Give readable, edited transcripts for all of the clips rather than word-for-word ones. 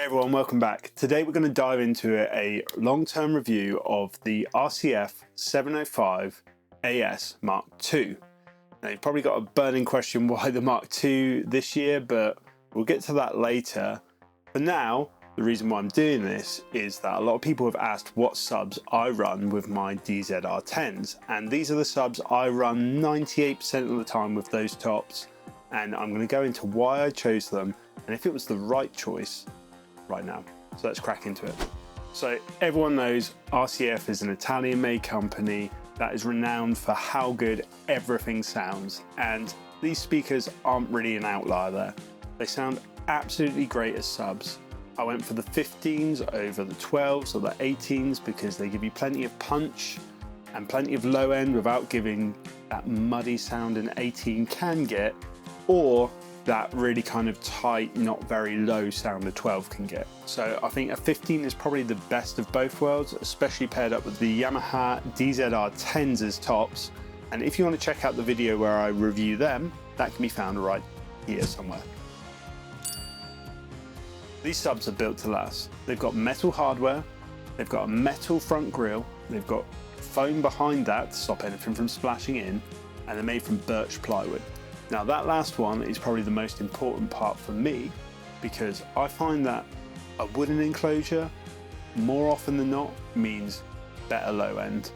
Hey everyone, welcome back. Today we're going to dive into a long-term review of the RCF 705 AS Mark II. Now you've probably got a burning question why the Mark II this year, but we'll get to that later. For now, the reason why I'm doing this is that a lot of people have asked what subs I run with my DZR10s, and these are the subs I run 98% of the time with those tops, and I'm going to go into why I chose them and if it was the right choice right now. So let's crack into it. So everyone knows RCF is an Italian made company that is renowned for how good everything sounds, and these speakers aren't really an outlier there. They sound absolutely great as subs. I went for the 15s over the 12s or the 18s because they give you plenty of punch and plenty of low end without giving that muddy sound an 18 can get, or that really kind of tight, not very low sound a 12 can get. So I think a 15 is probably the best of both worlds, especially paired up with the Yamaha DZR10s as tops. And if you want to check out the video where I review them, that can be found right here somewhere. These subs are built to last. They've got metal hardware, they've got a metal front grille, they've got foam behind that to stop anything from splashing in, and they're made from birch plywood. Now that last one is probably the most important part for me, because I find that a wooden enclosure more often than not means better low end,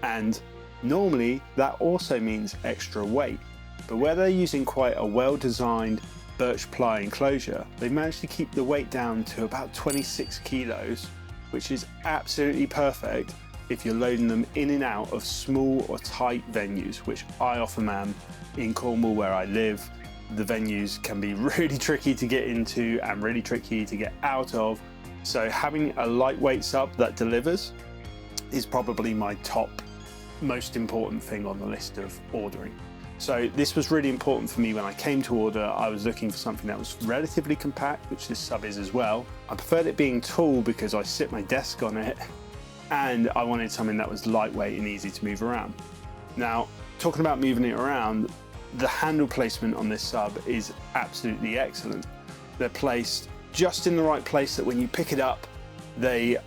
and normally that also means extra weight. But where they're using quite a well-designed birch ply enclosure, they've managed to keep the weight down to about 26 kilos, which is absolutely perfect if you're loading them in and out of small or tight venues, which I often am. In Cornwall where I live, the venues can be really tricky to get into and really tricky to get out of. So having a lightweight sub that delivers is probably my top most important thing on the list of ordering. So this was really important for me when I came to order. I was looking for something that was relatively compact, which this sub is as well. I preferred it being tall because I sit my desk on it, and I wanted something that was lightweight and easy to move around. Now, talking about moving it around, the handle placement on this sub is absolutely excellent. They're placed just in the right place that when you pick it up, the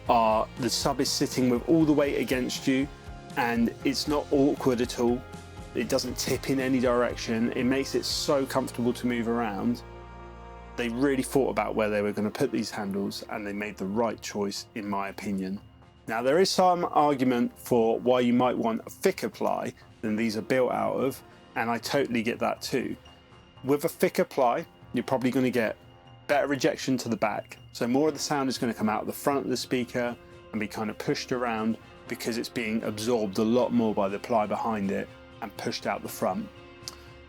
sub is sitting with all the weight against you, and it's not awkward at all. It doesn't tip in any direction. It makes it so comfortable to move around. They really thought about where they were going to put these handles, and they made the right choice in my opinion. Now there is some argument for why you might want a thicker ply than these are built out of, and I totally get that too. With a thicker ply, you're probably going to get better rejection to the back, so more of the sound is going to come out the front of the speaker and be kind of pushed around because it's being absorbed a lot more by the ply behind it and pushed out the front.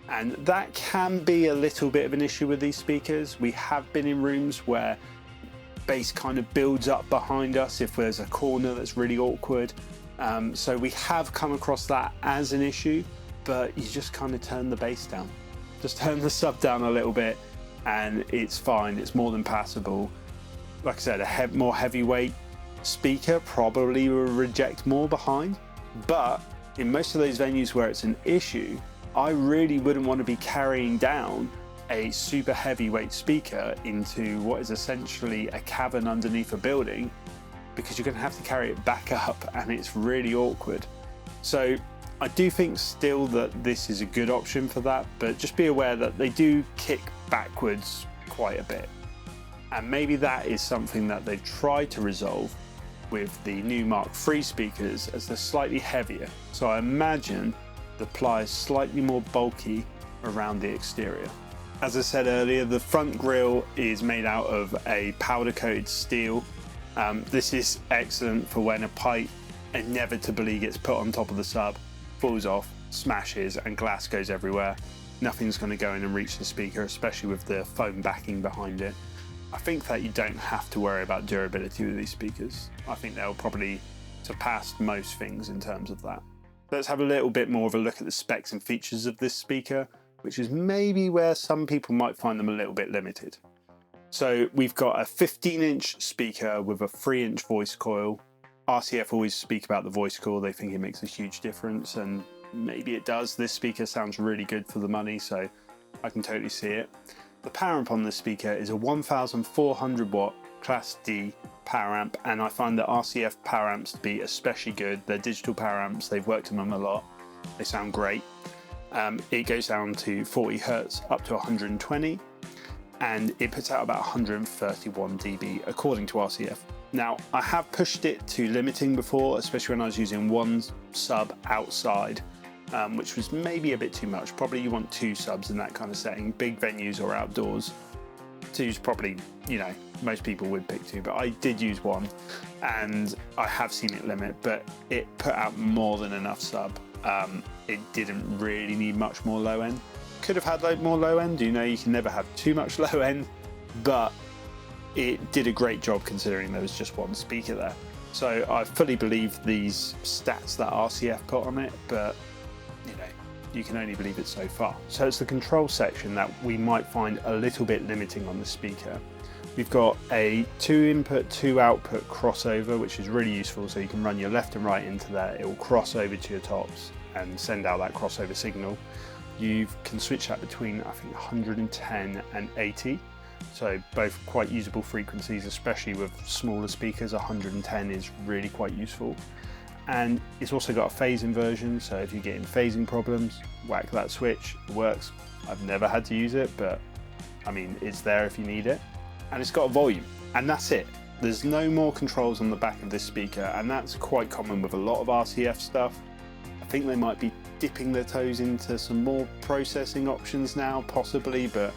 And that can be a little bit of an issue with these speakers. We have been in rooms where bass kind of builds up behind us if there's a corner that's really awkward. So we have come across that as an issue, but you just kind of turn the bass down. Just turn the sub down a little bit and it's fine, it's more than passable. Like I said, a more heavyweight speaker probably will reject more behind, but in most of those venues where it's an issue, I really wouldn't want to be carrying down a super heavyweight speaker into what is essentially a cavern underneath a building, because you're going to have to carry it back up and it's really awkward. So I do think still that this is a good option for that, but just be aware that they do kick backwards quite a bit. And maybe that is something that they've tried to resolve with the new Mark III speakers, as they're slightly heavier. So I imagine the ply is slightly more bulky around the exterior. As I said earlier, the front grille is made out of a powder coated steel. This is excellent for when a pipe inevitably gets put on top of the sub, falls off, smashes, and glass goes everywhere. Nothing's going to go in and reach the speaker, especially with the foam backing behind it. I think that you don't have to worry about durability with these speakers. I think they'll probably surpass most things in terms of that. Let's have a little bit more of a look at the specs and features of this speaker, which is maybe where some people might find them a little bit limited. So we've got a 15-inch speaker with a 3-inch voice coil. RCF always speak about the voice coil. They think it makes a huge difference, and maybe it does. This speaker sounds really good for the money, so I can totally see it. The power amp on this speaker is a 1400 watt Class D power amp, and I find the RCF power amps to be especially good. They're digital power amps, they've worked on them a lot, they sound great. It goes down to 40 Hertz up to 120, and it puts out about 131 dB according to RCF. Now, I have pushed it to limiting before, especially when I was using one sub outside, which was maybe a bit too much. Probably you want 2 subs in that kind of setting, big venues or outdoors. 2's probably, you know, most people would pick 2, but I did use 1, and I have seen it limit, but it put out more than enough sub. It didn't really need much more low end. Could have had more low end, you know, you can never have too much low end, but it did a great job considering there was just 1 speaker there. So I fully believe these stats that RCF put on it, but you know, you can only believe it so far. So it's the control section that we might find a little bit limiting on the speaker. We've got a 2 input, 2 output crossover, which is really useful. So you can run your left and right into there. It will cross over to your tops and send out that crossover signal. You can switch that between, I think, 110 and 80. So both quite usable frequencies, especially with smaller speakers. 110 is really quite useful. And it's also got a phase inversion. So if you're getting phasing problems, whack that switch, it works. I've never had to use it, but I mean, it's there if you need it. And it's got a volume, and that's it. There's no more controls on the back of this speaker, and that's quite common with a lot of RCF stuff. I think they might be dipping their toes into some more processing options now, possibly, but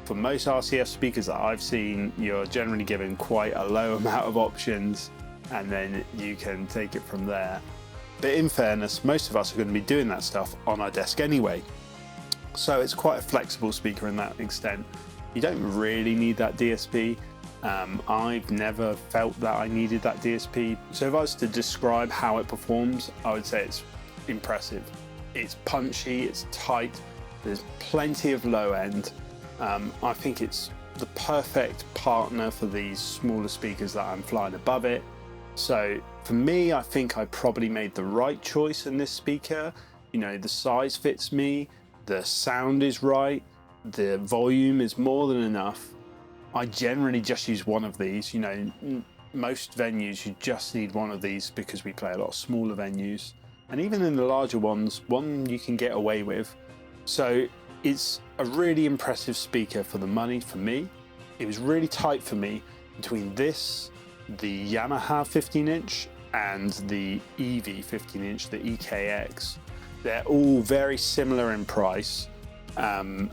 for most RCF speakers that I've seen, you're generally given quite a low amount of options, and then you can take it from there. But in fairness, most of us are going to be doing that stuff on our desk anyway. So it's quite a flexible speaker in that extent. You don't really need that DSP. I've never felt that I needed that DSP. So if I was to describe how it performs, I would say it's impressive. It's punchy, it's tight, there's plenty of low end. I think it's the perfect partner for these smaller speakers that I'm flying above it. So for me, I think I probably made the right choice in this speaker. You know, the size fits me, the sound is right, the volume is more than enough. I generally just use one of these. You know, most venues you just need one of these because we play a lot of smaller venues, and even in the larger ones, one you can get away with. So it's a really impressive speaker for the money for me. It was really tight for me between this, the Yamaha 15-inch and the EV 15-inch, the EKX. They're all very similar in price. The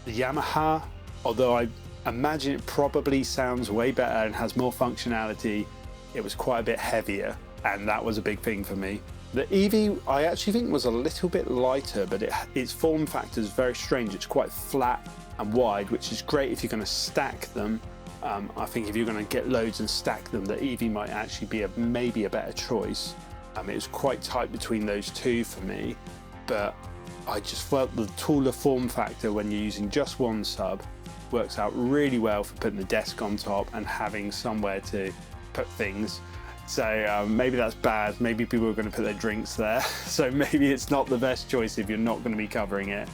Yamaha, although I imagine it probably sounds way better and has more functionality, it was quite a bit heavier, and that was a big thing for me. The EV, I actually think was a little bit lighter, but its form factor is very strange. It's quite flat and wide, which is great if you're going to stack them. I think if you're going to get loads and stack them, the EV might actually be maybe a better choice. It was quite tight between those two for me, but I just felt the taller form factor when you're using just one sub works out really well for putting the desk on top and having somewhere to put things. So maybe that's bad. Maybe people are going to put their drinks there. So maybe it's not the best choice if you're not going to be covering it.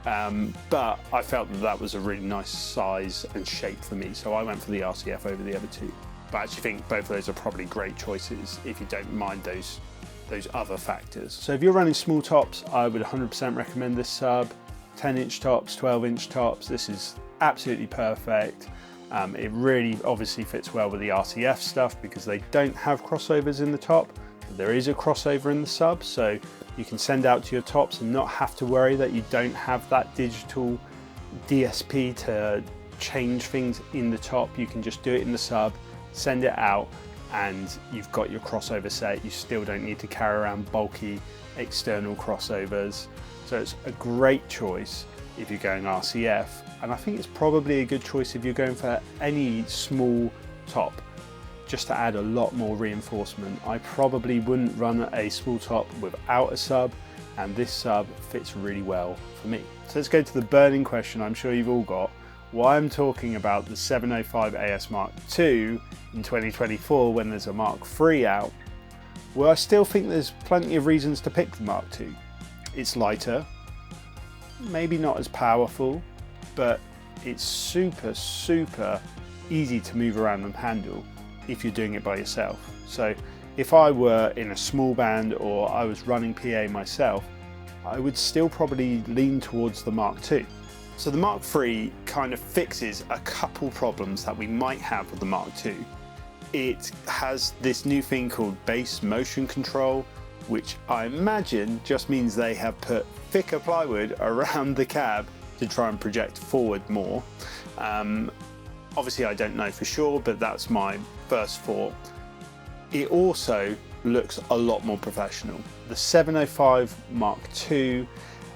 But I felt that was a really nice size and shape for me. So I went for the RCF over the other two. But I actually think both of those are probably great choices if you don't mind those other factors. So if you're running small tops, I would 100% recommend this sub. 10-inch tops, 12-inch tops, this is absolutely perfect. It really obviously fits well with the RCF stuff because they don't have crossovers in the top, but there is a crossover in the sub, so you can send out to your tops and not have to worry that you don't have that digital DSP to change things in the top. You can just do it in the sub, send it out, and you've got your crossover set. You still don't need to carry around bulky external crossovers. So it's a great choice if you're going RCF, and I think it's probably a good choice if you're going for any small top, just to add a lot more reinforcement. I probably wouldn't run a small top without a sub, and this sub fits really well for me. So let's go to the burning question I'm sure you've all got. Why I'm talking about the 705 AS Mark II in 2024 when there's a Mark III out? Well, I still think there's plenty of reasons to pick the Mark II. It's lighter, maybe not as powerful, but it's super easy to move around and handle if you're doing it by yourself. So if I were in a small band or I was running PA myself, I would still probably lean towards the Mark II. So the Mark III kind of fixes a couple problems that we might have with the Mark II. It has this new thing called bass motion control, which I imagine just means they have put thicker plywood around the cab to try and project forward more. Obviously I don't know for sure, but that's my first thought. It also looks a lot more professional. The 705 Mark II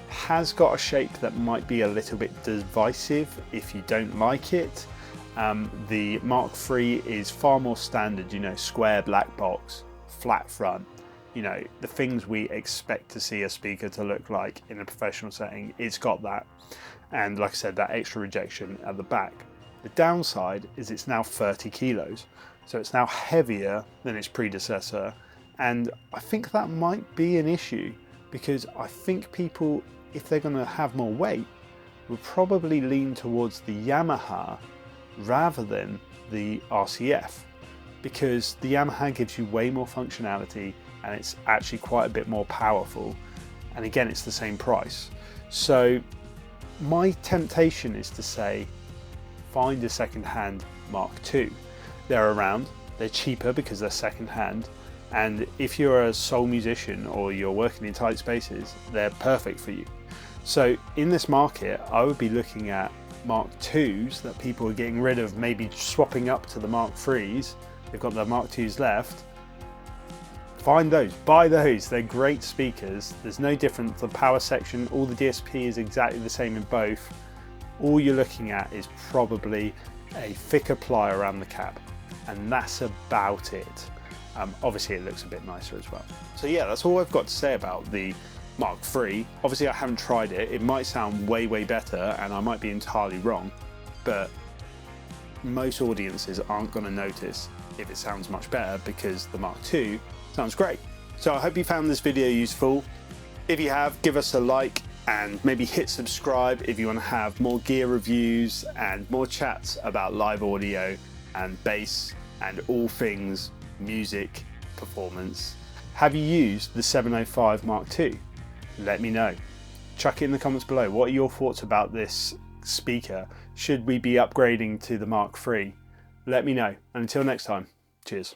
has got a shape that might be a little bit divisive if you don't like it. The Mark III is far more standard, you know, square black box, flat front, you know, the things we expect to see a speaker to look like in a professional setting. It's got that. And like I said, that extra rejection at the back. The downside is it's now 30 kilos. So it's now heavier than its predecessor. And I think that might be an issue because I think people, if they're going to have more weight, will probably lean towards the Yamaha rather than the RCF, because the Yamaha gives you way more functionality and it's actually quite a bit more powerful. And again, it's the same price. So my temptation is to say, find a second-hand Mark II. They're around, they're cheaper because they're second-hand, and if you're a sole musician or you're working in tight spaces, they're perfect for you. So in this market, I would be looking at Mark IIs that people are getting rid of, maybe swapping up to the Mark IIIs. They've got the Mark IIs left. Find those, buy those, they're great speakers. There's no difference, the power section, all the DSP is exactly the same in both. All you're looking at is probably a thicker ply around the cab, and that's about it. Obviously it looks a bit nicer as well. So yeah, that's all I've got to say about the Mark III. Obviously I haven't tried it. It might sound way better and I might be entirely wrong, but most audiences aren't going to notice if it sounds much better because the Mark II sounds great. So I hope you found this video useful. If you have, give us a like and maybe hit subscribe if you want to have more gear reviews and more chats about live audio and bass and all things music performance. Have you used the 705 Mark II? Let me know. Chuck it in the comments below. What are your thoughts about this speaker? Should we be upgrading to the Mark III? Let me know. And until next time, cheers.